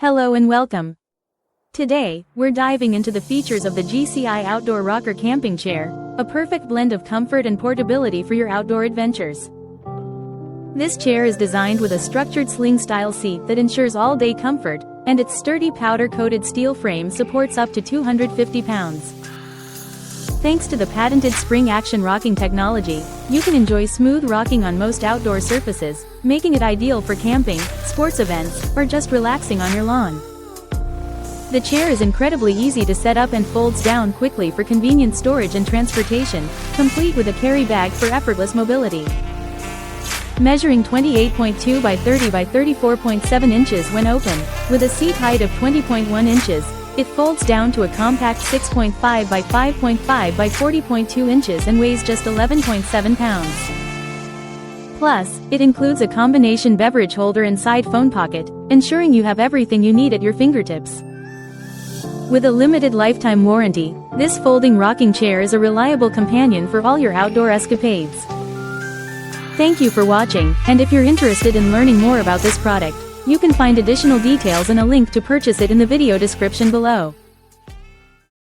Hello and welcome. Today, we're diving into the features of the GCI Outdoor Rocker Camping Chair, a perfect blend of comfort and portability for your outdoor adventures. This chair is designed with a structured sling-style seat that ensures all-day comfort, and its sturdy powder-coated steel frame supports up to 250 pounds. Thanks to the patented spring-action rocking technology, you can enjoy smooth rocking on most outdoor surfaces, making it ideal for camping, sports events, or just relaxing on your lawn. The chair is incredibly easy to set up and folds down quickly for convenient storage and transportation, complete with a carry bag for effortless mobility. Measuring 28.2 by 30 by 34.7 inches when open, with a seat height of 20.1 inches, it folds down to a compact 6.5 by 5.5 by 40.2 inches and weighs just 11.7 pounds. Plus, it includes a combination beverage holder and side phone pocket, ensuring you have everything you need at your fingertips. With a limited lifetime warranty, this folding rocking chair is a reliable companion for all your outdoor escapades. Thank you for watching, and if you're interested in learning more about this product, you can find additional details and a link to purchase it in the video description below.